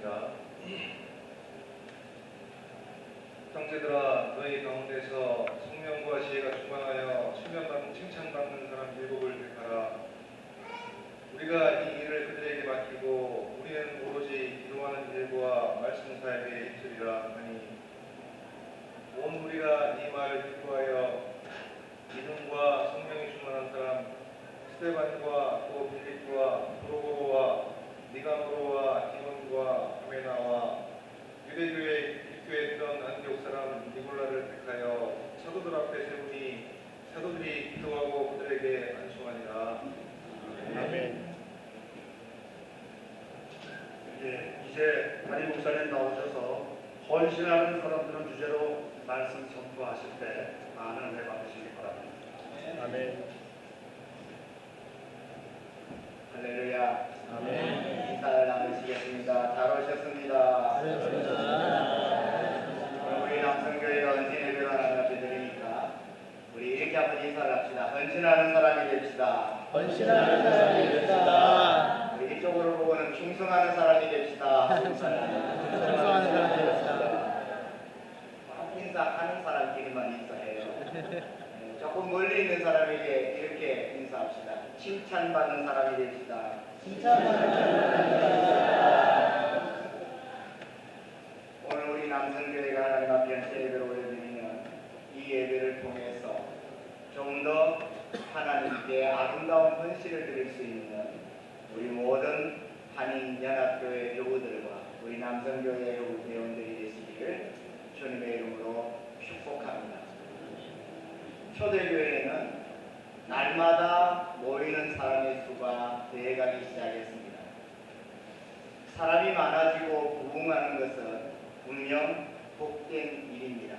기도하겠습니다. 형제들아, 너희 가운데서 성령과 지혜가 충만하여 칭찬받는 사람 일곱을 택하라. 우리가 이 일을 그들에게 맡기고 우리는 오로지 기도하는 일과 말씀 사역에 있으리라 하니, 온 우리가 이 말을 듣고하여 믿음과 성령이 충만한 사람 스데반과 또 빌립과 프로고로와 니가노로와 디몬과 후메나와 유대교에 입교했던 안디옥 사람 니골라를 택하여 사도들 앞에 세우니 사도들이 기도하고 그들에게 안수하니라. 아멘. 이제 담임 목사님 나오셔서 헌신하는 사람들은 주제로 말씀 선포하실 때 많은 은혜 받으시기 바랍니다. 아멘. 할렐루야. 아멘. 인사를 나누시겠습니다. 잘 오셨습니다. 우리 남성교회가 헌신 예배를 하는 앞에 드리니까 우리 이렇게 한번 인사를 합시다. 헌신하는 사람이 됩시다. 헌신하는 사람이 됩시다. 우리 이쪽으로 보고는 충성하는 사람이 됩시다. 충성하는 사람이 됩시다. 인사하는 사람끼리만 인사해요. 조금 멀리 있는 사람에게 이렇게 인사합시다. 칭찬받는 사람이 됩시다. 칭찬받는 사람이 됩시다. 오늘 우리 남성교회가 하나님 앞에 헌신 예배를 올려드리면 이 예배를 통해서 좀 더 하나님께 아름다운 헌신을 드릴 수 있는 우리 모든 한인연합교회 교우들과 우리 남성교회 교우 회원들이 되시기를 주님의 이름으로 축복합니다. 초대교회에는 날마다 모이는 사람의 수가 늘어가기 시작했습니다. 사람이 많아지고 부흥하는 것은 분명 복된 일입니다.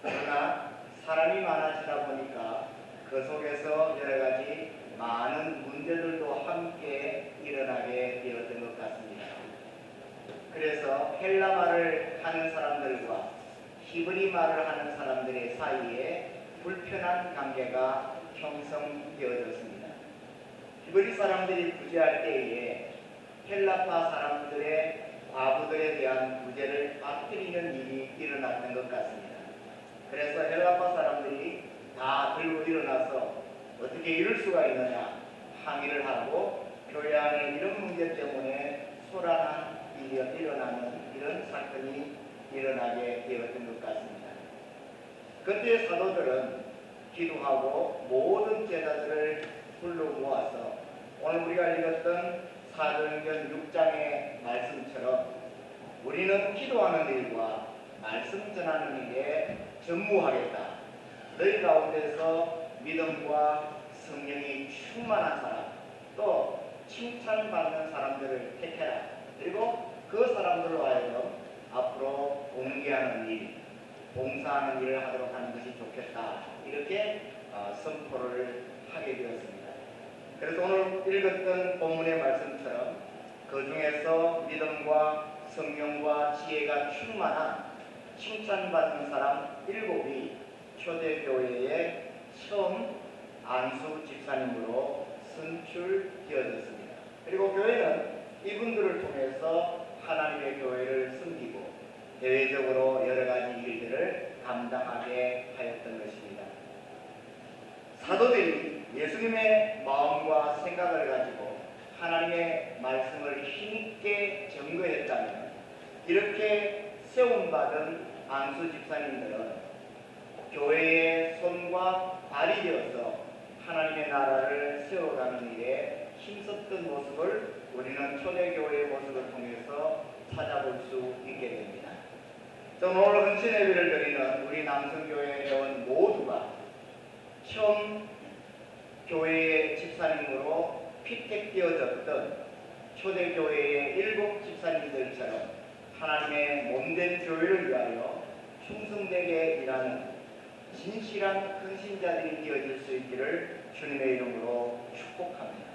그러나 사람이 많아지다 보니까 그 속에서 여러 가지 많은 문제들도 함께 일어나게 되었던 것 같습니다. 그래서 헬라말을 하는 사람들과 히브리 말을 하는 사람들의 사이에 불편한 관계가 형성되어졌습니다. 히브리 사람들이 구제할 때에 헬라파 사람들의 과부들에 대한 구제를 빠뜨리는 일이 일어났던 것 같습니다. 그래서 헬라파 사람들이 다 들고 일어나서 어떻게 이럴 수가 있느냐 항의를 하고 교회 안에 이런 문제 때문에 소란한 일이 일어나는 이런 사건이 일어나게 되었던 것 같습니다. 그때 사도들은 기도하고 모든 제자들을 불러 모아서 오늘 우리가 읽었던 사도행전 6장의 말씀처럼 우리는 기도하는 일과 말씀 전하는 일에 전무하겠다. 너희 가운데서 믿음과 성령이 충만한 사람, 또 칭찬받는 사람들을 택해라. 그리고 그 사람들로 하여금 앞으로 공개하는 일, 봉사하는 일을 하도록 하는 것이 좋겠다. 이렇게 선포를 하게 되었습니다. 그래서 오늘 읽었던 본문의 말씀처럼 그 중에서 믿음과 성령과 지혜가 충만한 칭찬받는 사람 7이 초대교회의 처음 안수 집사님으로 선출되어졌습니다. 그리고 교회는 이분들을 통해서 하나님의 교회를 섬기고 대외적으로 여러 가지 일들을 감당하게 하였던 것입니다. 사도들이 예수님의 마음과 생각을 가지고 하나님의 말씀을 힘있게 증거했다면 이렇게 세움받은 안수 집사님들은 교회의 손과 발이 되어서 하나님의 나라를 세워가는 일에 힘썼던 모습을 우리는 초대교회의 모습을 통해서 찾아볼 수 있게 됩니다. 저는 오늘 헌신 예배를 드리는 우리 남성교회 회원 모두가 처음 교회의 집사님으로 피택되어졌던 초대교회의 7 집사님들처럼 하나님의 몸된 교회를 위하여 충성되게 일하는 진실한 헌신자들이 되어질 수 있기를 주님의 이름으로 축복합니다.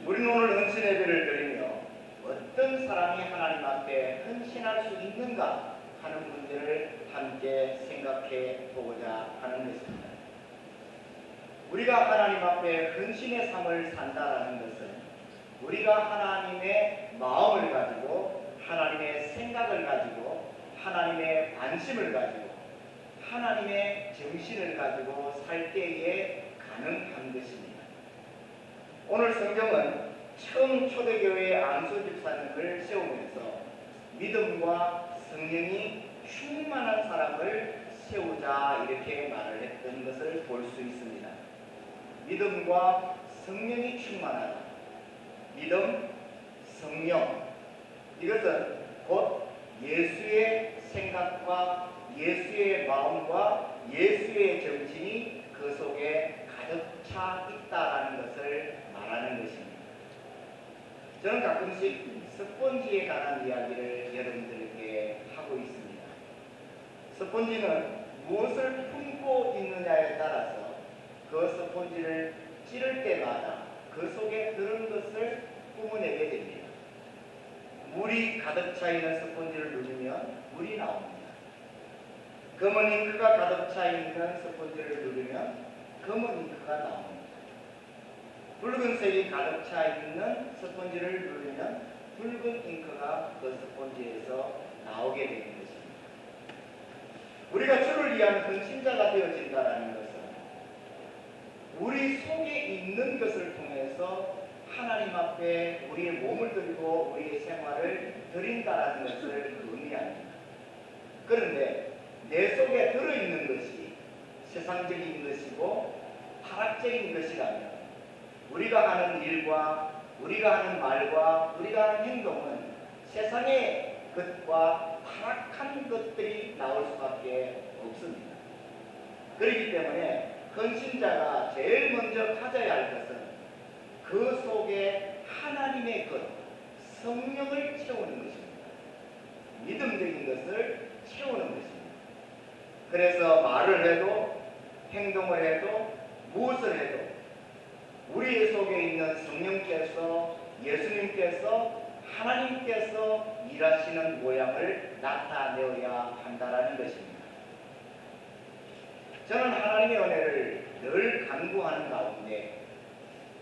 우리는 오늘 헌신 예배를 드리며 어떤 사람이 하나님 앞에 헌신할 수 있는가 하는 문제를 함께 생각해 보고자 하는 것입니다. 우리가 하나님 앞에 헌신의 삶을 산다라는 것은 우리가 하나님의 마음을 가지고 하나님의 생각을 가지고 하나님의 관심을 가지고 하나님의 정신을 가지고 살 때에 가능한 것입니다. 오늘 성경은 처음 초대교회의 안수 집사님을 세우면서 믿음과 성령이 충만한 사람을 세우자 이렇게 말을 했던 것을 볼 수 있습니다. 믿음과 성령이 충만하다. 믿음, 성령. 이것은 곧 예수의 생각과 예수의 마음과 예수의 정신이 그 속에 가득 차 있다라는 것을 말하는 것입니다. 저는 가끔씩 스폰지에 관한 이야기를 여러분들에게 하고 있습니다. 스폰지는 무엇을 품고 있느냐에 따라서 그 스폰지를 찌를 때마다 그 속에 들은 것을 뿜어내게 됩니다. 물이 가득 차 있는 스폰지를 누르면 물이 나옵니다. 검은 잉크가 가득 차 있는 스폰지를 누르면 검은 잉크가 나옵니다. 붉은색이 가득 차 있는 스폰지를 누르면 붉은 잉크가 그 스폰지에서 나오게 되는 것입니다. 우리가 주를 위한 헌신자가 되어진다는 것은 우리 속에 있는 것을 통해서 하나님 앞에 우리의 몸을 들고 우리의 생활을 드린다는 것을 의미합니다. 그런데 내 속에 들어있는 것이 세상적인 것이고 타락적인 것이라면 우리가 하는 일과 우리가 하는 말과 우리가 하는 행동은 세상의 것과 타락한 것들이 나올 수밖에 없습니다. 그렇기 때문에 헌신자가 제일 먼저 가져야 할 것은 그 속에 하나님의 것, 성령을 채우는 것입니다. 믿음적인 것을 채우는 것입니다. 그래서 말을 해도 행동을 해도 무엇을 해도 우리 속에 있는 성령께서 예수님께서 하나님께서 일하시는 모양을 나타내어야 한다는 것입니다. 저는 하나님의 은혜를 늘 간구하는 가운데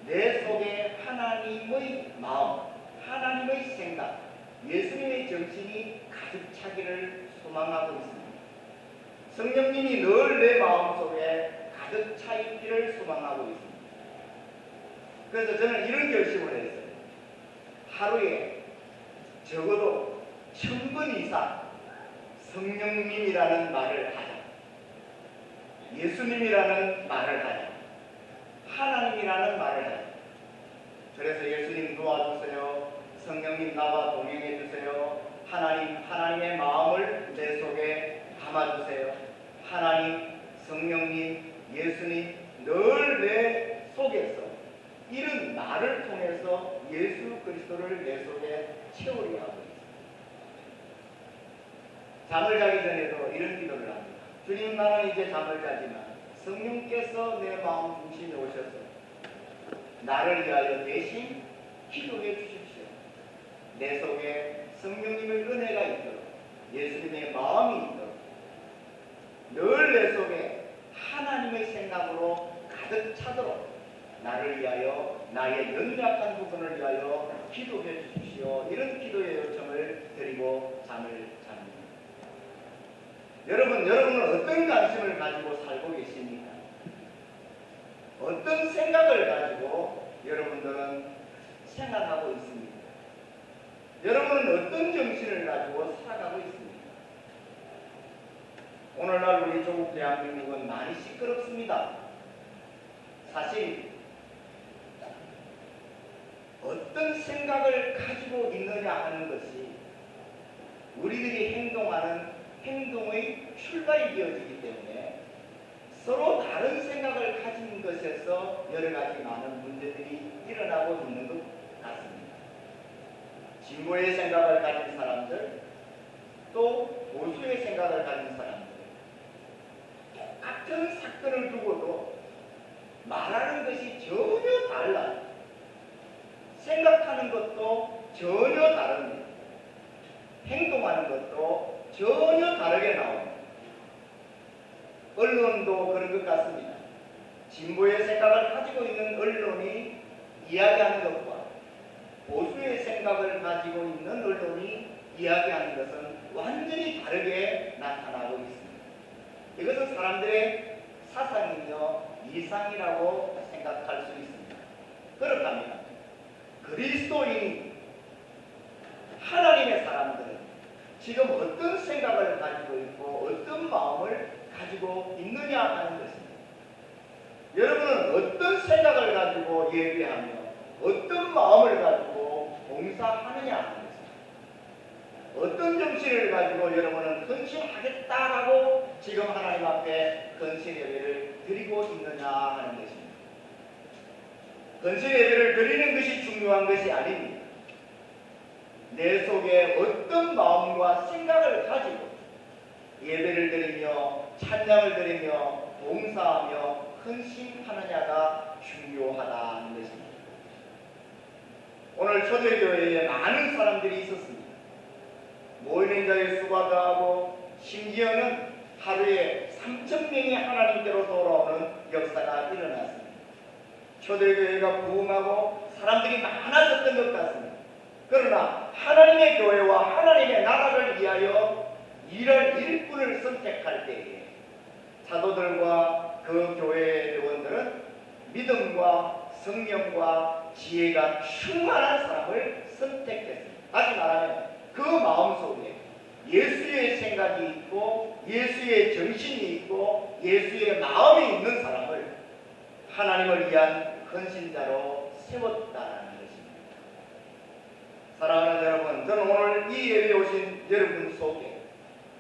내 속에 하나님의 마음, 하나님의 생각, 예수님의 정신이 가득 차기를 소망하고 있습니다. 성령님이 늘 내 마음속에 가득 차 있기를 소망하고 있습니다. 그래서 저는 이런 결심을 했어요. 하루에 적어도 1000번 이상 성령님이라는 말을 하자. 예수님이라는 말을 하자. 하나님이라는 말을 하자. 그래서 예수님 도와주세요. 성령님 나와 동행해 주세요. 하나님의 마음을 내 속에 담아주세요. 하나님, 성령님, 예수님 늘 내 속에서 이런 말을 통해서 예수 그리스도를 내 속에 채우려 하고 있습니다. 잠을 자기 전에도 이런 기도를 합니다. 주님, 나는 이제 잠을 자지만 성령께서 내 마음 중심에 오셔서 나를 위하여 대신 기도해 주십시오. 내 속에 성령님의 은혜가 있도록 예수님의 마음이 있도록 늘 내 속에 하나님의 생각으로 가득 차도록 나를 위하여 나의 연약한 부분을 위하여 기도해 주십시오. 이런 기도의 요청을 드리고 잠을 잡니다. 여러분은 어떤 관심을 가지고 살고 계십니까? 어떤 생각을 가지고 여러분들은 생활하고 있습니까? 여러분은 어떤 정신을 가지고 살아가고 있습니까? 오늘날 우리 조국 대한민국은 많이 시끄럽습니다. 사실 어떤 생각을 가지고 있느냐 하는 것이 우리들이 행동하는 행동의 출발이 되어지기 때문에 서로 다른 생각을 가진 것에서 여러 가지 많은 문제들이 일어나고 있는 것 같습니다. 진보의 생각을 가진 사람들, 또 보수의 생각을 가진 사람들, 똑같은 사건을 두고도 말하는 것이 전혀 달라요. 생각하는 것도 전혀 다릅니다. 행동하는 것도 전혀 다르게 나옵니다. 언론도 그런 것 같습니다. 진보의 생각을 가지고 있는 언론이 이야기하는 것과 보수의 생각을 가지고 있는 언론이 이야기하는 것은 완전히 다르게 나타나고 있습니다. 이것은 사람들의 사상이며 이상이라고 생각할 수 있습니다. 그렇답니다. 그리스도인이 하나님의 사람들은 지금 어떤 생각을 가지고 있고 어떤 마음을 가지고 있느냐 하는 것입니다. 여러분은 어떤 생각을 가지고 예배하며 어떤 마음을 가지고 봉사하느냐 하는 것입니다. 어떤 정신을 가지고 여러분은 헌신하겠다라고 지금 하나님 앞에 헌신 예배를 드리고 있느냐 하는 것입니다. 헌신 예배를 드리는 것이 중요한 것이 아닙니다. 내 속에 어떤 마음과 생각을 가지고 예배를 드리며 찬양을 드리며 봉사하며 헌신하느냐가 중요하다는 것입니다. 오늘 초대교회에 많은 사람들이 있었습니다. 모이는 자의 수가 더하고 심지어는 하루에 3,000명이 하나님께로 돌아오는 역사가 일어났습니다. 초대교회가 부흥하고 사람들이 많아졌던 것 같습니다. 그러나 하나님의 교회와 하나님의 나라를 위하여 일할 일꾼을 선택할 때에 사도들과 그 교회의 회원들은 믿음과 성령과 지혜가 충만한 사람을 선택했습니다. 다시 말하면 그 마음속에 예수의 생각이 있고 예수의 정신이 있고 예수의 마음이 있는 사람을 하나님을 위한 헌신자로 세웠다는 것입니다. 사랑하는 여러분, 저는 오늘 이 예배에 오신 여러분 속에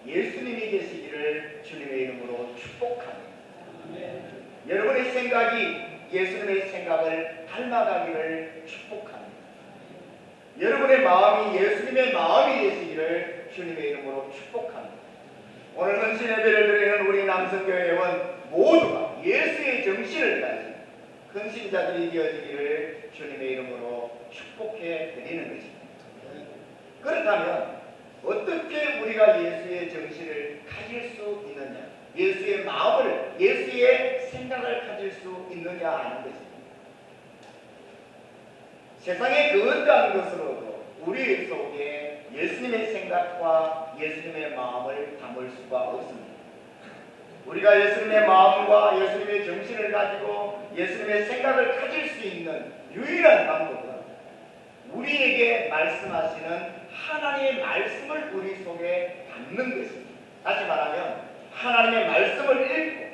예수님이 계시기를 주님의 이름으로 축복합니다. 여러분의 생각이 예수님의 생각을 닮아가기를 축복합니다. 여러분의 마음이 예수님의 마음이 되시기를 주님의 이름으로 축복합니다. 오늘 헌신 예배를 드리는 우리 남성교회 회원 모두가 예수의 정신을 가진 헌신자들이 되어지기를 주님의 이름으로 축복해 드리는 것입니다. 그렇다면 어떻게 우리가 예수의 정신을 가질 수 있느냐, 예수의 마음을, 예수의 생각을 가질 수 있느냐 하는 것입니다. 세상의 그 어떠한 것으로도 우리 속에 예수님의 생각과 예수님의 마음을 담을 수가 없습니다. 우리가 예수님의 마음과 예수님의 정신을 가지고 예수님의 생각을 가질 수 있는 유일한 방법은 우리에게 말씀하시는 하나님의 말씀을 우리 속에 담는 것입니다. 다시 말하면 하나님의 말씀을 읽고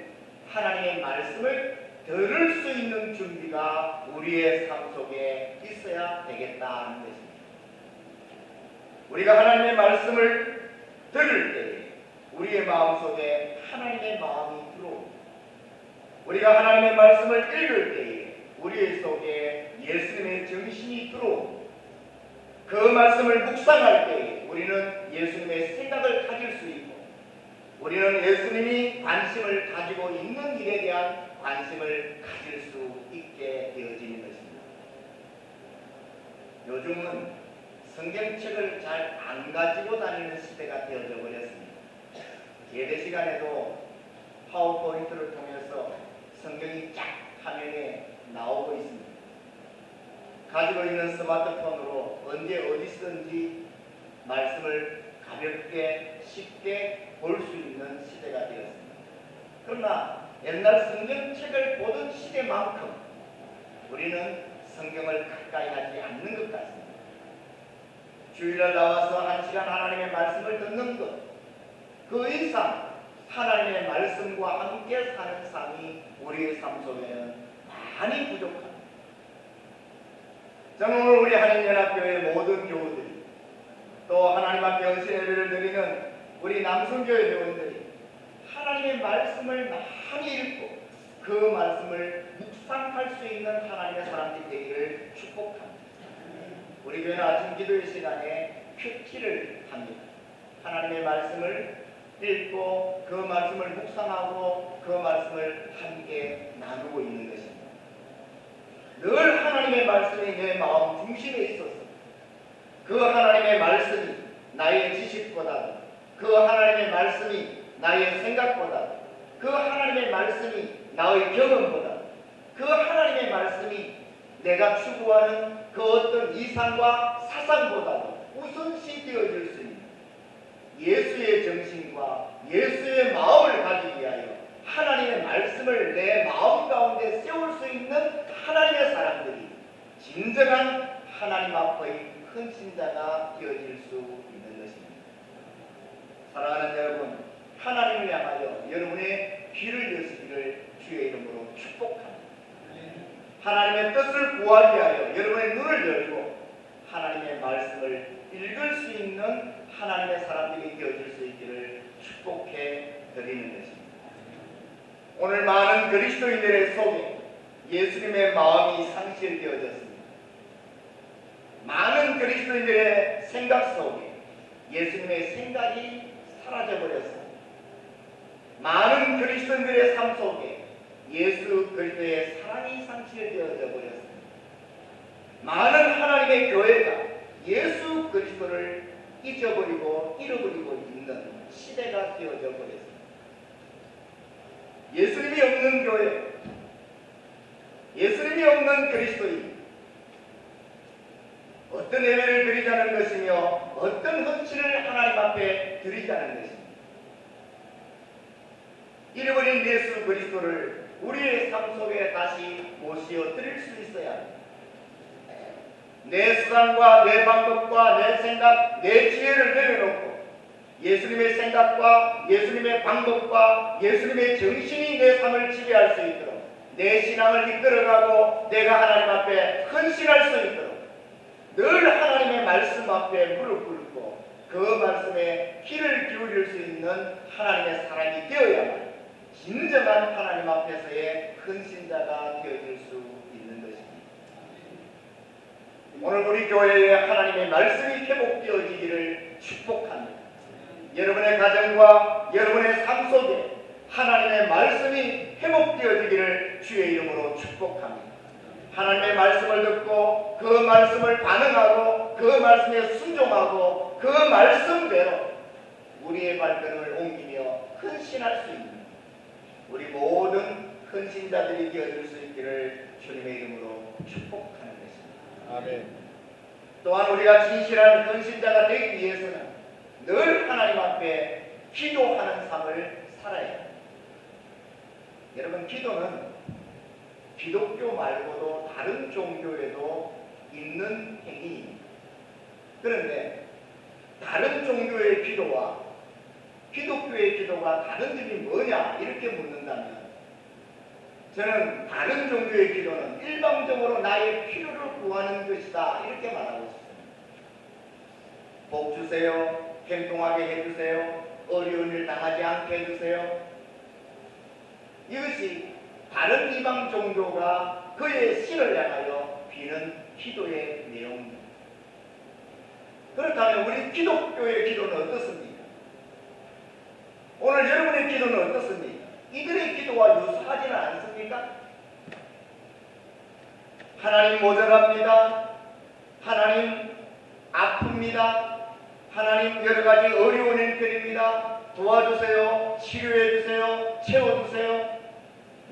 하나님의 말씀을 들을 수 있는 준비가 우리의 삶 속에 있어야 되겠다는 것입니다. 우리가 하나님의 말씀을 들을 때에 우리의 마음속에 하나님의 마음이 들어옵니다. 우리가 하나님의 말씀을 읽을 때에 우리 속에 예수님의 정신이 들어옵니다. 그 말씀을 묵상할 때에 우리는 예수님의 생각을 가질 수 있고 우리는 예수님이 관심을 가지고 있는 일에 대한 관심을 가질 수 있게 되어지는 것입니다. 요즘은 성경책을 잘 안 가지고 다니는 시대가 되어져 버렸습니다. 예배 시간에도 파워포인트를 통해서 성경이 쫙 화면에 나오고 있습니다. 가지고 있는 스마트폰으로 언제 어디서든지 말씀을 가볍게 쉽게 볼 수 있는 시대가 되었습니다. 그러나 옛날 성경책을 보던 시대만큼 우리는 성경을 가까이 하지 않는 것 같습니다. 주일날 나와서 1시간 하나님의 말씀을 듣는 것, 그 이상 하나님의 말씀과 함께 사는 삶이 우리의 삶 속에는 많이 부족합니다. 저는 오늘 우리 한인연합교회 모든 교우들이 또 하나님 앞에 헌신 예배를 드리는 우리 남성교회 회원들이 하나님의 말씀을 많이 읽고 그 말씀을 묵상할 수 있는 하나님의 사람들이 되기를 축복합니다. 우리 교회는 아침 기도의 시간에 큐티를 합니다. 하나님의 말씀을 읽고 그 말씀을 묵상하고 그 말씀을 함께 나누고 있는 것입니다. 늘 하나님의 말씀이 내 마음 중심에 있어서 그 하나님의 말씀이 나의 지식보다도 그 하나님의 말씀이 나의 생각보다도 그 하나님의 말씀이 나의 경험보다도 그 하나님의 말씀이 내가 추구하는 그 어떤 이상과 사상보다도 우선시 되어질 수 있는 예수의 정신과 예수의 마음을 가지기 위하여 하나님의 말씀을 내 마음 가운데 세울 수 있는 하나님의 사람들이 진정한 하나님 앞의 헌신자가 되어질 수 있는 것입니다. 사랑하는 여러분, 하나님을 향하여 여러분의 귀를 여시기를 주의 이름으로 축복합니다. 하나님의 뜻을 구하기 위하여 여러분의 눈을 열고 하나님의 말씀을 읽을 수 있는 하나님의 사람들이 되어질 수 있기를 축복해 드리는 것입니다. 오늘 많은 그리스도인들의 속에 예수님의 마음이 상실되어졌습니다. 많은 그리스도인들의 생각 속에 예수님의 생각이 사라져버렸습니다. 많은 그리스도인들의 삶 속에 예수 그리스도의 사랑이 상실되어져 버렸습니다. 많은 하나님의 교회가 예수 그리스도를 잊어버리고 잃어버리고 있는 시대가 되어져 버렸습니다. 예수님이 없는 교회, 예수님이 없는 그리스도인, 어떤 예배를 드리자는 것이며 어떤 헌신을 하나님 앞에 드리자는 것입니다. 잃어버린 예수 그리스도를 우리의 삶 속에 다시 모시어 드릴 수 있어야 합니다. 내 수단과 내 방법과 내 생각, 내 지혜를 내려놓고 예수님의 생각과 예수님의 방법과 예수님의 정신이 내 삶을 지배할 수 있도록 내 신앙을 이끌어가고 내가 하나님 앞에 헌신할 수 있도록 늘 하나님의 말씀 앞에 무릎 꿇고 그 말씀에 귀를 기울일 수 있는 하나님의 사람이 되어야만 진정한 하나님 앞에서의 헌신자가 되어질 수 있는 것입니다. 오늘 우리 교회에 하나님의 말씀이 회복되어지기를 축복합니다. 여러분의 가정과 여러분의 삶 속에 하나님의 말씀이 회복되어지기를 주의 이름으로 축복합니다. 하나님의 말씀을 듣고 그 말씀을 반응하고 그 말씀에 순종하고 그 말씀대로 우리의 발걸음을 옮기며 헌신할 수 있는 우리 모든 헌신자들이 되어줄 수 있기를 주님의 이름으로 축복하는 것입니다. 아멘. 또한 우리가 진실한 헌신자가 되기 위해서는 늘 하나님 앞에 기도하는 삶을 살아야 합니다. 여러분, 기도는 기독교 말고도 다른 종교에도 있는 행위입니다. 그런데 다른 종교의 기도와 기독교의 기도가 다른 점이 뭐냐 이렇게 묻는다면 저는 다른 종교의 기도는 일방적으로 나의 필요를 구하는 것이다 이렇게 말하고 싶습니다. 복 주세요, 행동하게 해주세요, 어려운 일 당하지 않게 해주세요. 이것이 다른 이방 종교가 그의 신을 향하여 비는 기도의 내용입니다. 그렇다면 우리 기독교의 기도는 어떻습니까? 오늘 여러분의 기도는 어떻습니까? 이들의 기도와 유사하지는 않습니까? 하나님 모자랍니다. 하나님 아픕니다. 하나님 여러가지 어려운 형편입니다. 도와주세요. 치료해주세요. 채워주세요.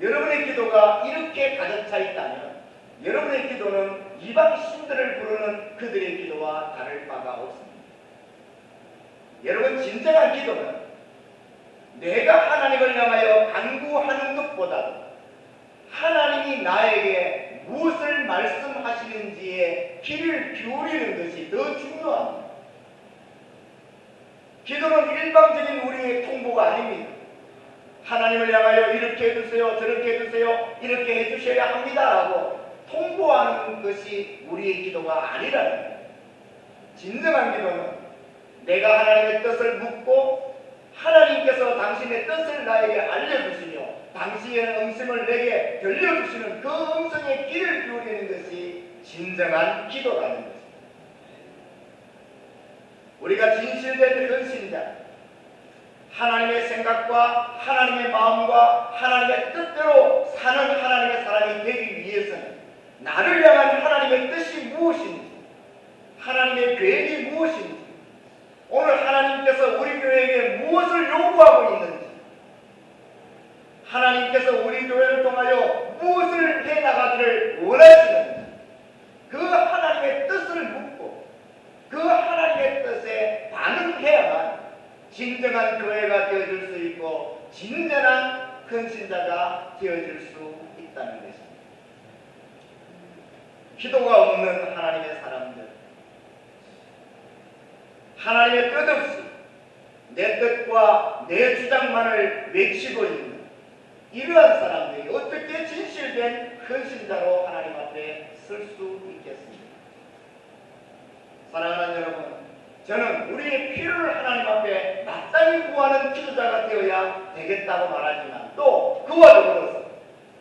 여러분의 기도가 이렇게 가득 차 있다면 여러분의 기도는 이방 신들을 부르는 그들의 기도와 다를 바가 없습니다. 여러분, 진정한 기도는 내가 하나님을 향하여 간구하는 것보다도 하나님이 나에게 무엇을 말씀하시는지에 귀를 기울이는 것이 더 중요합니다. 기도는 일방적인 우리의 통보가 아닙니다. 하나님을 향하여 이렇게 해주세요, 저렇게 해주세요, 이렇게 해주셔야 합니다라고 통보하는 것이 우리의 기도가 아니라는 거예요. 진정한 기도는 내가 하나님의 뜻을 묻고 하나님께서 당신의 뜻을 나에게 알려주시며 당신의 음성을 내게 들려주시는 그 음성에 귀를 기울이는 것이 진정한 기도라는 것입니다. 우리가 진실된 헌신자, 하나님의 생각과 하나님의 마음과 하나님의 뜻대로 사는 하나님의 사람이 되기 위해서는 나를 향한 하나님의 뜻이 무엇인지, 하나님의 계획이 무엇인지, 오늘 하나님께서 우리 교회에게 무엇을 요구하고 있는지, 하나님께서 우리 교회를 통하여 무엇을 해나가기를 원하시는지, 그 하나님 진정한 교회가 되어줄 수 있고 진정한 헌신자가 되어줄 수 있다는 것입니다. 기도가 없는 하나님의 사람들, 하나님의 뜻 없이 내 뜻과 내 주장만을 외치고 있는 이러한 사람들이 어떻게 진실된 헌신자로 하나님 앞에 설 수 있겠습니까? 사랑하는 여러분, 저는 우리의 필요를 하나님 앞에 마땅히 구하는 기도자가 되어야 되겠다고 말하지만 또 그와 더불어서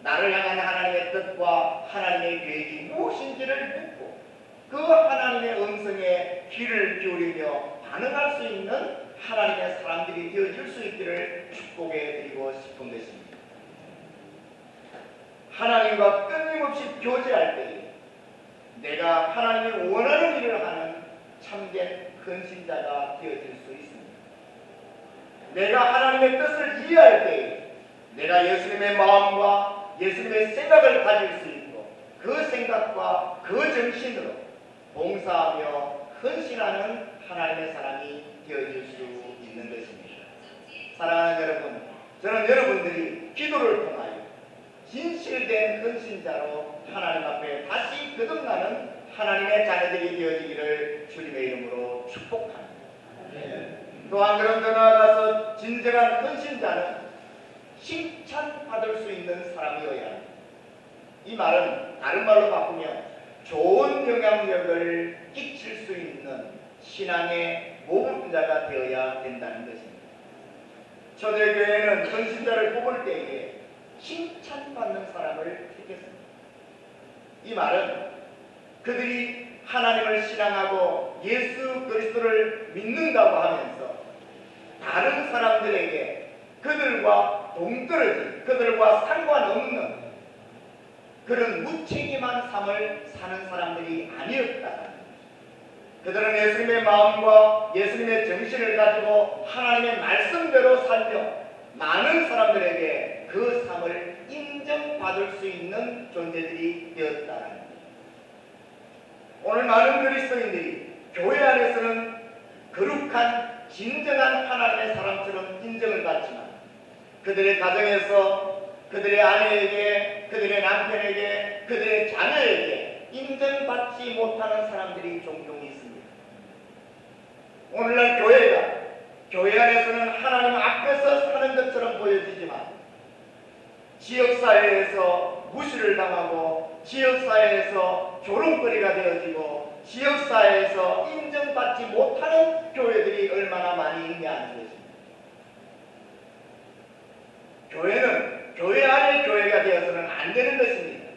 나를 향한 하나님의 뜻과 하나님의 계획이 무엇인지를 묻고 그 하나님의 음성에 귀를 기울이며 반응할 수 있는 하나님의 사람들이 되어질 수 있기를 축복해 드리고 싶은 것입니다. 하나님과 끊임없이 교제할 때에 내가 하나님이 원하는 일을 하는 참된 헌신자가 되어질 수 있습니다. 내가 하나님의 뜻을 이해할 때에 내가 예수님의 마음과 예수님의 생각을 가질 수 있고 그 생각과 그 정신으로 봉사하며 헌신하는 하나님의 사람이 되어질 수 있는 것입니다. 사랑하는 여러분, 저는 여러분들이 기도를 통하여 진실된 헌신자로 하나님 앞에 다시 거듭나는 하나님의 자녀들이 되어지기를 주님의 이름으로 축복합니다. 또한 그런 더 나아가서 진정한 헌신자는 칭찬받을 수 있는 사람이어야 합니다. 이 말은 다른 말로 바꾸면 좋은 영향력을 끼칠 수 있는 신앙의 모범자가 되어야 된다는 것입니다. 초대교회는 헌신자를 뽑을 때에 칭찬받는 사람을 택했습니다. 이 말은 그들이 하나님을 신앙하고 예수 그리스도를 믿는다고 하면서 다른 사람들에게 그들과 동떨어진, 그들과 상관없는 그런 무책임한 삶을 사는 사람들이 아니었다. 그들은 예수님의 마음과 예수님의 정신을 가지고 하나님의 말씀대로 살며 많은 사람들에게 그 삶을 인정받을 수 있는 존재들이 되었다. 오늘 많은 그리스도인들이 교회 안에서는 거룩한 진정한 하나님의 사람처럼 인정을 받지만 그들의 가정에서 그들의 아내에게, 그들의 남편에게, 그들의 자녀에게 인정받지 못하는 사람들이 종종 있습니다. 오늘날 교회가 교회 안에서는 하나님 앞에서 사는 것처럼 보여지지만 지역사회에서 무시를 당하고 지역사회에서 조롱거리가 되어지고 지역사회에서 인정받지 못하는 교회들이 얼마나 많이 있냐는 것입니다. 교회는 교회 안에 교회가 되어서는 안 되는 것입니다.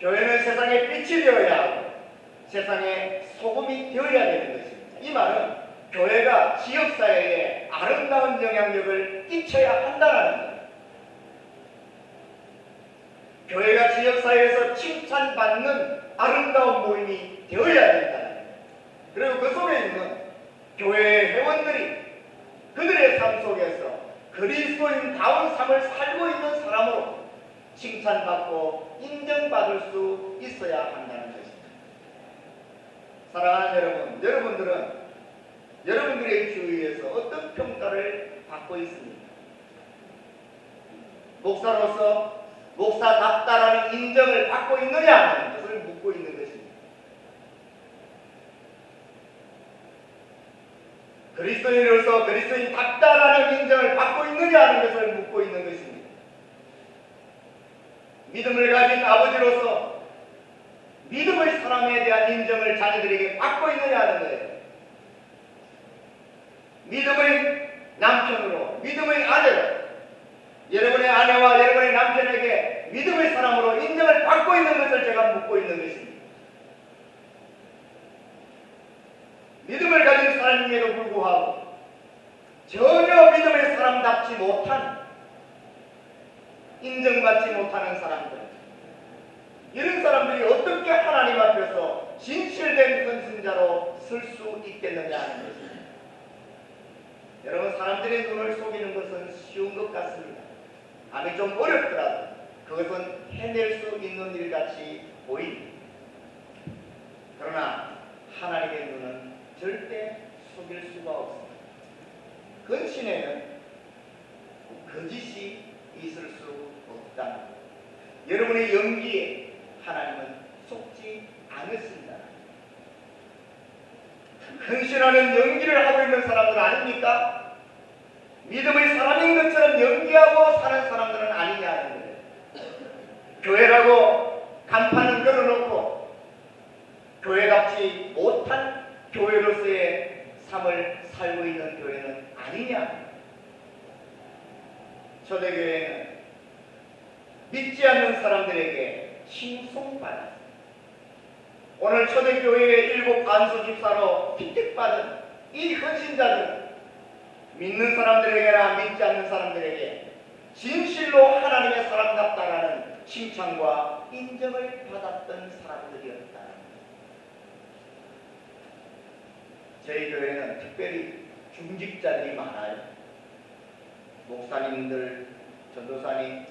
교회는 세상의 빛이 되어야 하고 세상의 소금이 되어야 되는 것입니다. 이 말은 교회가 지역사회에 아름다운 영향력을 끼쳐야 한다는 거예요. 교회가 지역사회에서 칭찬받는 아름다운 모임이 되어야 된다는 거예요. 그리고 그 속에 있는 교회의 회원들이 그들의 삶 속에서 그리스도인다운 삶을 살고 있는 사람으로 칭찬받고 인정받을 수 있어야 한다는 것입니다. 사랑하는 여러분, 여러분들의 주위에서 어떤 평가를 받고 있습니까? 목사로서 목사답다라는 인정을 받고 있느냐 하는 것을 묻고 있는 것입니다. 그리스도인으로서 그리스도인답다라는 인정을 받고 있느냐 하는 것을 묻고 있는 것입니다. 믿음을 가진 아버지로서 믿음의 사람에 대한 인정을 자녀들에게 받고 있느냐 하는 거예요. 믿음의 남편으로, 믿음의 아내로 여러분의 아내와 여러분의 남편에게 믿음의 사람으로 인정을 받고 있는 것을 제가 묻고 있는 것입니다. 믿음을 가진 사람임에도 불구하고 전혀 믿음의 사람답지 못한, 인정받지 못하는 사람들, 이런 사람들이 어떻게 하나님 앞에서 진실된 헌신자로 설 수 있겠느냐 하는 것입니다. 여러분, 사람들의 눈을 속이는 것은 쉬운 것 같습니다. 아니, 좀 어렵더라도 그것은 해낼 수 있는 일같이 보입니다. 그러나 하나님의 눈은 절대 속일 수가 없습니다. 헌신에는 거짓이 있을 수 없다. 여러분의 연기에 하나님은 속지 않으신다. 헌신하는 연기를 하고 있는 사람들 아닙니까? 믿음의 사람인 것처럼 연기하고 사는 사람들은 아니냐는 거예요. 교회라고 간판을 걸어놓고 교회답지 못한 교회로서의 삶을 살고 있는 교회는 아니냐. 초대교회는 믿지 않는 사람들에게 칭송받았습니다. 오늘 초대교회의 7 안수 집사로 픽택받은 이 헌신자들은 믿는 사람들에게나 믿지 않는 사람들에게 진실로 하나님의 사람답다라는 칭찬과 인정을 받았던 사람들이었다. 저희 교회는 특별히 중직자들이 많아요. 목사님들, 전도사님,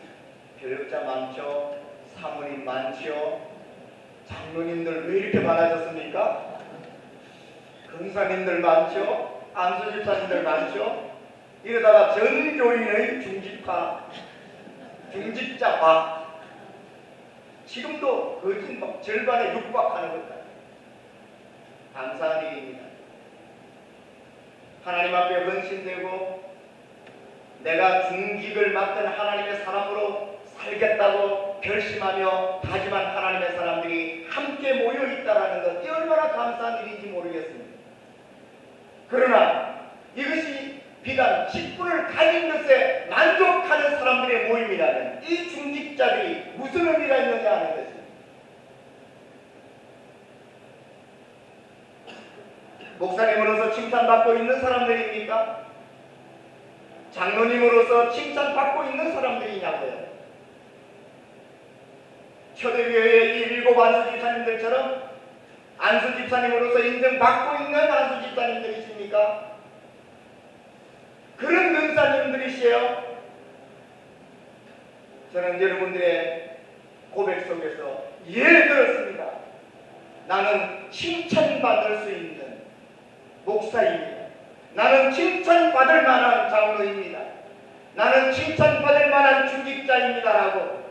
교육자 많죠. 사모님 많죠. 장로님들 왜 이렇게 많아졌습니까? 근사님들 많죠. 안수집사님들 많죠. 이러다가 전 교인의 중직파, 중직자파 지금도 거진 절반에 육박하는 것 같아요. 감사한 일입니다. 하나님 앞에 헌신되고 내가 중직을 맡은 하나님의 사람으로 살겠다고 결심하며 다짐한 하나님의 사람들이 함께 모여있다는 것, 이 얼마나 감사한 일인지 모르겠습니다. 그러나 이것이 비단 직분을 가진 것에 만족하는 사람들의 모임이라면 이 중직자들이 무슨 의미가 있느냐 하는 것입니다. 목사님으로서 칭찬받고 있는 사람들입니까? 장로님으로서 칭찬받고 있는 사람들이냐고요. 초대교회의 이 7 안수집사님들처럼 안수집사님으로서 인정받고 있는 안수집사님들이십니까? 그런 능사님들이시에요. 저는 여러분들의 고백 속에서 예를 들었습니다. 나는 칭찬받을 수 있는 목사입니다. 나는 칭찬받을 만한 장로입니다. 나는 칭찬받을 만한 중직자입니다라고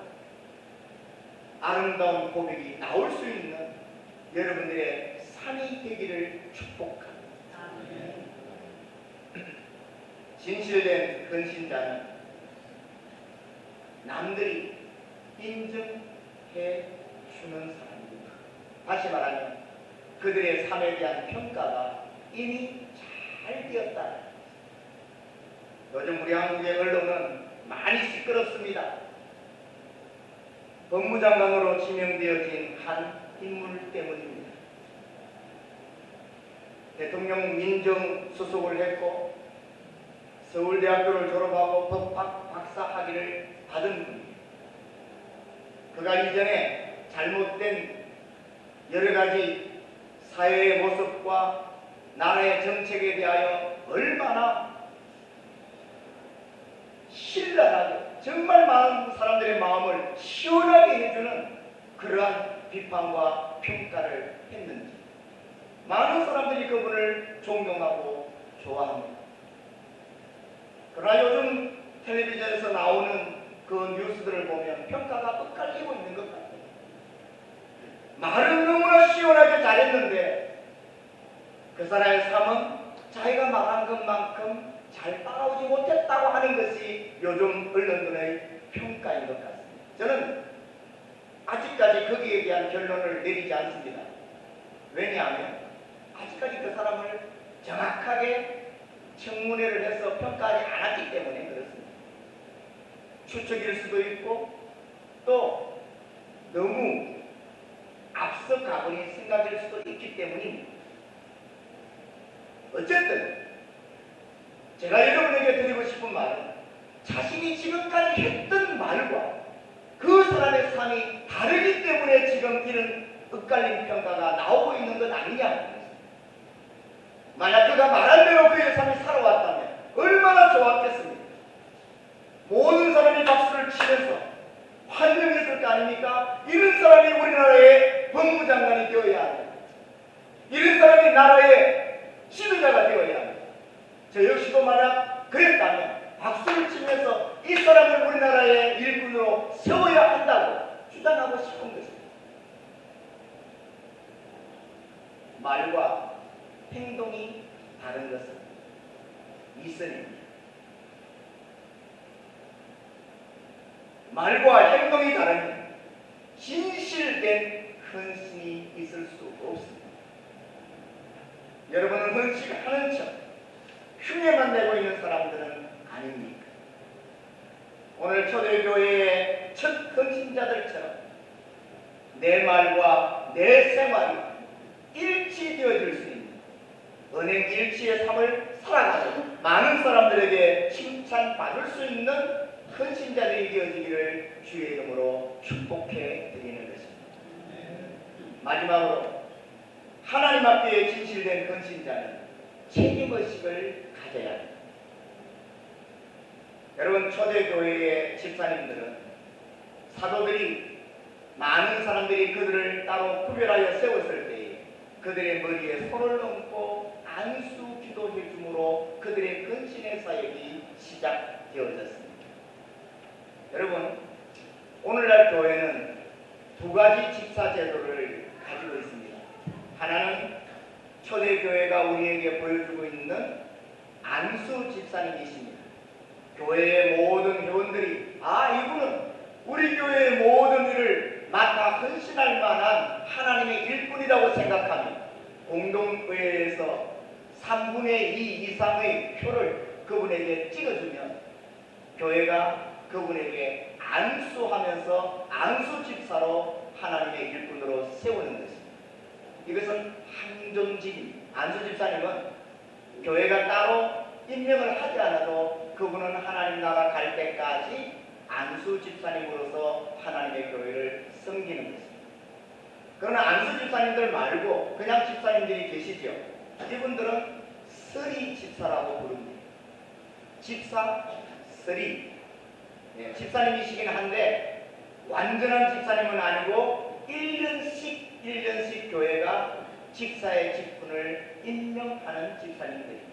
아름다운 고백이 나올 수 있는 여러분들의 삶이 되기를 축복합니다. 진실된 헌신자는 남들이 인정해 주는 사람입니다. 다시 말하면 그들의 삶에 대한 평가가 이미 잘 되었다. 요즘 우리 한국의 언론은 많이 시끄럽습니다. 법무장관으로 지명되어진 한 인물 때문입니다. 대통령 민정수석을 했고 서울대학교를 졸업하고 법학 박사 학위를 받은 분입니다. 그가 이전에 잘못된 여러 가지 사회의 모습과 나라의 정책에 대하여 얼마나 신랄하게 정말 많은 사람들의 마음을 시원하게 해주는 그러한 비판과 평가를 했는지 많은 사람들이 그분을 존경하고 좋아합니다. 그러나 요즘 텔레비전에서 나오는 그 뉴스들을 보면 평가가 엇갈리고 있는 것 같아요. 말은 너무나 시원하게 잘했는데 그 사람의 삶은 자기가 말한 것만큼 잘 따라오지 못했다고 하는 것이 요즘 언론들의 평가인 것 같습니다. 저는 아직까지 거기에 대한 결론을 내리지 않습니다. 왜냐하면 아직까지 그 사람을 정확하게 청문회를 해서 평가하지 않았기 때문에 그렇습니다. 추측일 수도 있고 또 너무 앞서 가버린 생각일 수도 있기 때문입니다. 어쨌든 제가 여러분에게 드리고 싶은 말은 자신이 지금까지 했던 말과 그 사람의 삶이 다르기 때문에 지금 이런 엇갈린 평가가 나오고 있는 것 아니냐. 만약 그가 말한 대로 그의 삶이 살아왔다면 얼마나 좋았겠습니까? 모든 사람이 박수를 치면서 환영했을 거 아닙니까? 이런 사람이 우리나라의 법무장관이 되어야 합니다. 이런 사람이 나라의 지도자가 되어야 합니다. 저 역시도 만약 그랬다면 박수를 치면서 이 사람을 우리나라의 일꾼으로 세워야 한다고 주장하고 싶은 것입니다. 말과 행동이 다른 것은 이선입니다. 말과 행동이 다르면 진실된 헌신이 있을 수 없습니다. 여러분은 헌신하는 척 흉내만 내고 있는 사람들은 아닙니까? 오늘 초대교회의 첫 헌신자들처럼 내 말과 내 생활이 일치되어질 수 있는 은행 일치의 삶을 살아가서 많은 사람들에게 칭찬받을 수 있는 헌신자들이 되어지기를 주의 이름으로 축복해 드리는 것입니다. 마지막으로 하나님 앞에 진실된 헌신자는 책임의식을 가져야 합니다. 여러분, 초대교회의 집사님들은 사도들이 많은 사람들이 그들을 따로 구별하여 세웠을 때에 그들의 머리에 손을 얹고 안수 기도해 주므로 그들의 헌신의 사역이 시작되어졌습니다. 여러분, 오늘날 교회는 두 가지 집사 제도를 가지고 있습니다. 하나는 초대교회가 우리에게 보여주고 있는 안수 집사님이십니다. 교회의 모든 회원들이 이분은 우리 교회의 모든 일을 맡아 헌신할 만한 하나님의 일꾼이라고 생각하며 공동회에서 3분의 2 이상의 표를 그분에게 찍어주면 교회가 그분에게 안수하면서 안수 집사로 하나님의 일꾼으로 세우는 것입니다. 이것은 항정직입니다. 안수 집사님은 교회가 따로 임명을 하지 않아도 그분은 하나님 나라 갈 때까지 안수 집사님으로서 하나님의 교회를 섬기는 것입니다. 그러나 안수 집사님들 말고 그냥 집사님들이 계시죠. 이분들은 서리 집사라고 부릅니다. 집사, 서리. 집사님이시긴 한데 완전한 집사님은 아니고 1년씩 교회가 집사의 직분을 임명하는 집사님들입니다.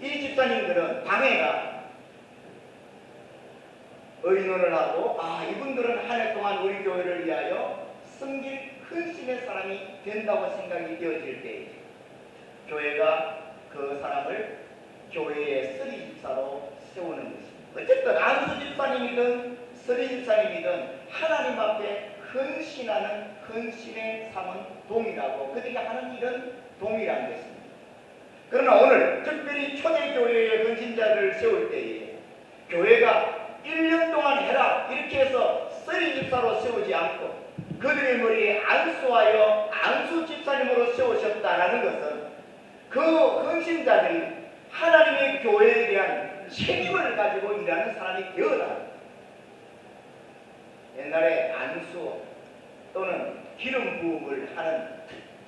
이 집사님들은 방해가 의논을 하고 이분들은 한 해 동안 우리 교회를 위하여 섬길 헌신의 사람이 된다고 생각이 되어질 때 교회가 그 사람을 교회의 서리 집사로 세우는 것입니다. 어쨌든 안수 집사님이든 서리 집사님이든 하나님 앞에 헌신하는 헌신의 삶은 동일하고 그들이 하는 일은 동일한 것입니다. 그러나 오늘 특별히 초대교회의 헌신자를 세울 때에 교회가 1년 동안 해라 이렇게 해서 서리 집사로 세우지 않고 그들의 머리에 안수하여 안수 집사님으로 세우셨다라는 것은 그 헌신자들이 하나님의 교회에 대한 책임을 가지고 일하는 사람이 되어라. 옛날에 안수 또는 기름 부음을 하는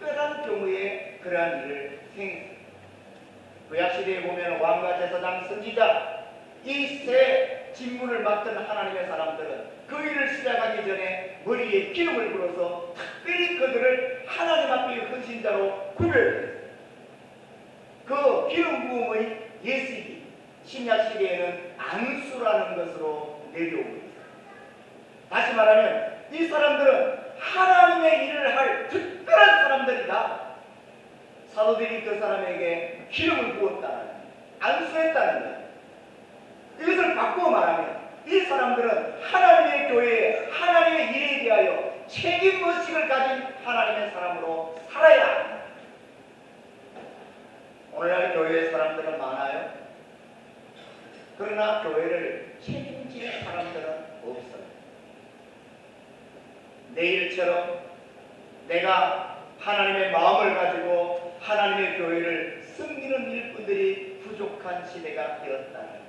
특별한 경우에 그러한 일을 행했습니다. 구약시대에 보면 왕과 제사장, 선지자 이 세 직분을 맡은 하나님의 사람들은 그 일을 시작하기 전에 머리에 기름을 불어서 특별히 그들을 하나님 앞에 헌신자로 구별했습니다. 그 기름 부음의 예식이 신약 시대에는 안수라는 것으로 내려오고 있습니다. 다시 말하면 이 사람들은 하나님의 일을 할 특별한 사람들이다. 사도들이 그 사람에게 기름을 부었다는 안수했다는 거예요. 이것을 바꾸어 말하면 이 사람들은 하나님의 교회에 하나님의 일에 대하여 책임의식을 가진 하나님의 사람으로 살아야 합니다. 오늘날 교회의 사람들은 많아요. 그러나 교회를 책임지는 사람들은 없어요. 내일처럼 내가 하나님의 마음을 가지고 하나님의 교회를 섬기는 일꾼들이 부족한 시대가 되었다는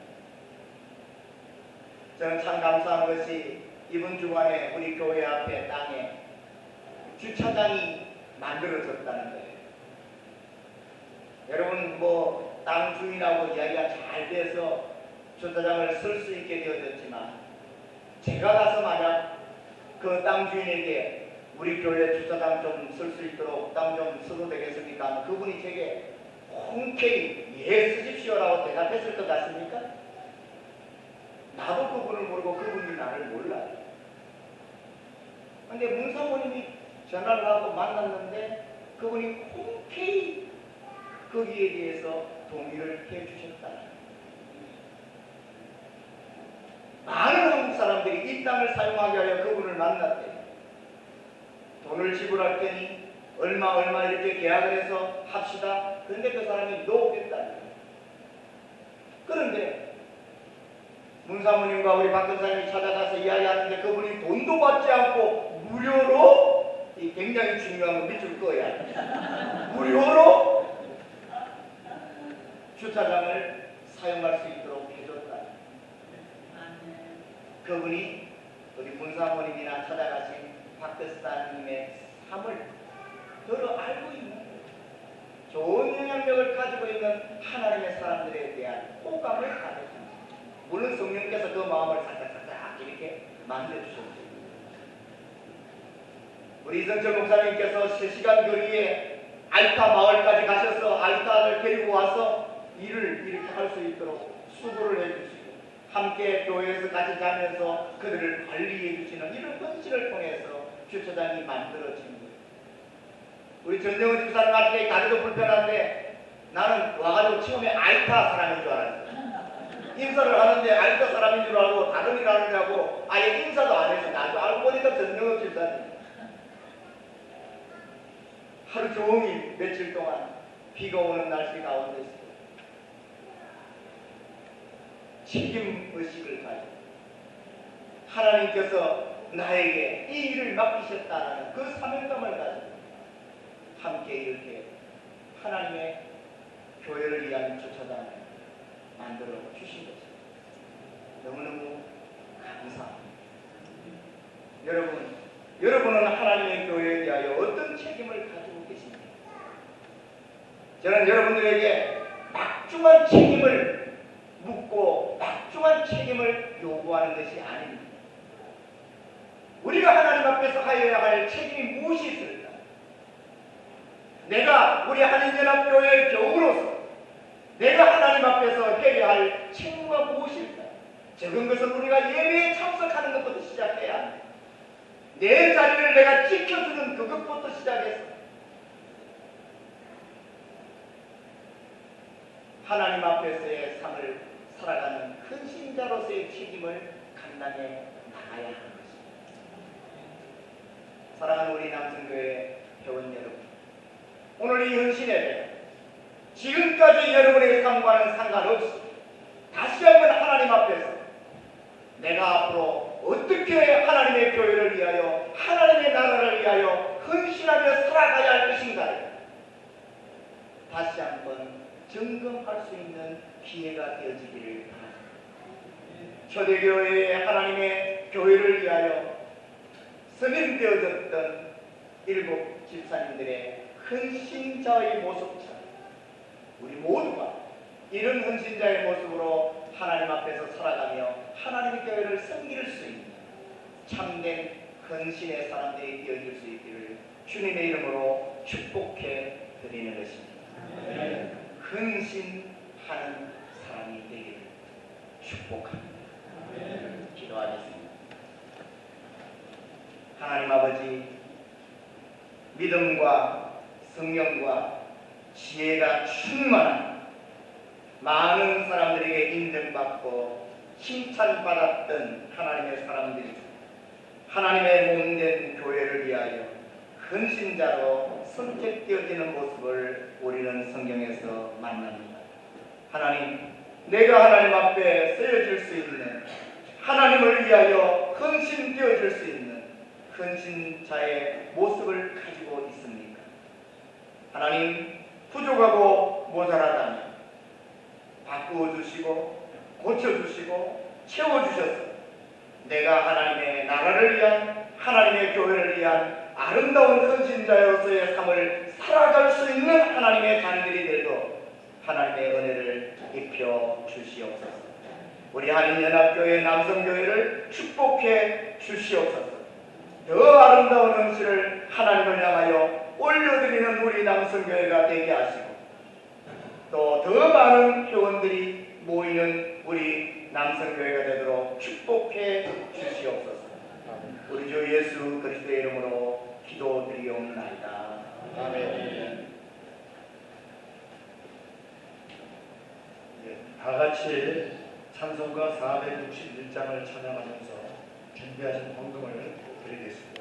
저는 참 감사한 것이 이번 주간에 우리 교회 앞에 땅에 주차장이 만들어졌다는 거예요. 여러분 땅 주인하고 이야기가 잘 돼서 주차장을 쓸 수 있게 되어졌지만 제가 가서 만약 그 땅 주인에게 우리 교회 주차장 좀 쓸 수 있도록 땅 좀 써도 되겠습니까? 그분이 제게 흔쾌히 예 쓰십시오라고 대답했을 것 같습니까? 나도 그분을 모르고 그분이 나를 몰라요. 근데 문사모님이 전화를 하고 만났는데 그분이 흔쾌히 거기에 대해서 동의를 해주셨다. 많은 한국 사람들이 이 땅을 사용하게 하여 그분을 만났대. 돈을 지불할 테니 얼마 이렇게 계약을 해서 합시다. 그런데 그 사람이 노겠다. 그런데 문사모님과 우리 박 권사님이 찾아가서 이야기하는데 그분이 돈도 받지 않고 무료로, 이 굉장히 중요한 거 밑줄 거야. 무료로 주차장을 사용할 수 있도록 해줬다. 그분이 우리 문사모님이나 찾아가신 박권사님의 삶을 더러 알고 있는 거예요. 좋은 영향력을 가지고 있는 하나님의 사람들에 대한 호감을 가졌습니다. 물론 성령께서 그 마음을 살짝 이렇게 만들어주셨어요. 우리 이성철 목사님께서 실시간 거리에 알타 마을까지 가셔서 알타를 데리고 와서 일을 이렇게 할 수 있도록 수고를 해주시고 함께 교회에서 같이 자면서 그들을 관리해 주시는 이런 헌신을 통해서 주차장이 만들어진 거예요. 우리 전정은 집사님 같은 게 다리도 불편한데 나는 와가지고 처음에 알타 사람인 줄 알았어요. 인사를 하는데 알타 사람인 줄 알고 다른 일 하는 줄 알고 아예 인사도 안 해서 나도 알고 보니까 전정은 집사님. 하루 종일 며칠 동안 비가 오는 날씨 가운데서 책임의식을 가지고 하나님께서 나에게 이 일을 맡기셨다는 그 사명감을 가지고 함께 이렇게 하나님의 교회를 위한 주차장을 만들어 주신 것입니다. 너무너무 감사합니다. 여러분은 하나님의 교회에 대하여 어떤 책임을 가지고 계십니까? 저는 여러분들에게 막중한 책임을 묻고 막중한 책임을 요구하는 것이 아닙니다. 우리가 하나님 앞에서 하여야 할 책임이 무엇이 있을까? 내가 우리 한인연합교회의 교우로서 내가 하나님 앞에서 해야 할 책무가 무엇일까? 적은 것은 우리가 예배에 참석하는 것부터 시작해야 합니다. 내 자리를 내가 지켜주는 그것부터 시작해서 하나님 앞에서의 삶을 살아가는 큰 신자로서의 책임을 감당해 나가야 하는 것입니다. 사랑하는 우리 남성교회 회원 여러분, 오늘 이 헌신예배 지금까지 여러분의 삶과는 상관없이 다시 한번 하나님 앞에서 내가 앞으로 어떻게 하나님의 교회를 위하여 하나님의 나라를 위하여 헌신하며 살아가야 할 것인가를 다시 한번 점검할 수 있는 기회가 되어지기를 바랍니다. 초대교회의 하나님의 교회를 위하여 선임되어졌던 7 집사님들의 헌신자의 모습처럼 우리 모두가 이런 헌신자의 모습으로 하나님 앞에서 살아가며 하나님의 교회를 섬길 수 있는 참된 헌신의 사람들이 되어질 수 있기를 주님의 이름으로 축복해 드리는 것입니다. 헌신하는 사람이 되기를 축복합니다. 기도하겠습니다. 하나님 아버지, 믿음과 성령과 지혜가 충만한 많은 사람들에게 인정받고 칭찬받았던 하나님의 사람들이 하나님의 몸된 교회를 위하여 헌신자로 선택되어지는 모습을 우리는 성경에서 만납니다. 하나님, 내가 하나님 앞에 쓰여질 수 있는 하나님을 위하여 헌신되어질 수 있는 헌신자의 모습을 가지고 있습니까? 하나님, 부족하고 모자라다면 바꾸어 주시고 고쳐주시고 채워주셔서 내가 하나님의 나라를 위한 하나님의 교회를 위한 아름다운 헌신자로서의 삶을 살아갈 수 있는 하나님의 자녀들이 되도록 하나님의 은혜를 입혀 주시옵소서. 우리 한인연합교회 남성교회를 축복해 주시옵소서. 더 아름다운 헌신을 하나님을 향하여 올려드리는 우리 남성교회가 되게 하시고 또 더 많은 회원들이 모이는 우리 남성교회가 되도록 축복해 주시옵소서. 우리 주 예수 그리스도의 이름으로 기도드리옵나이다. 아멘. 다 같이 찬송가 461장을 찬양하면서 준비하신 헌금을 드리겠습니다.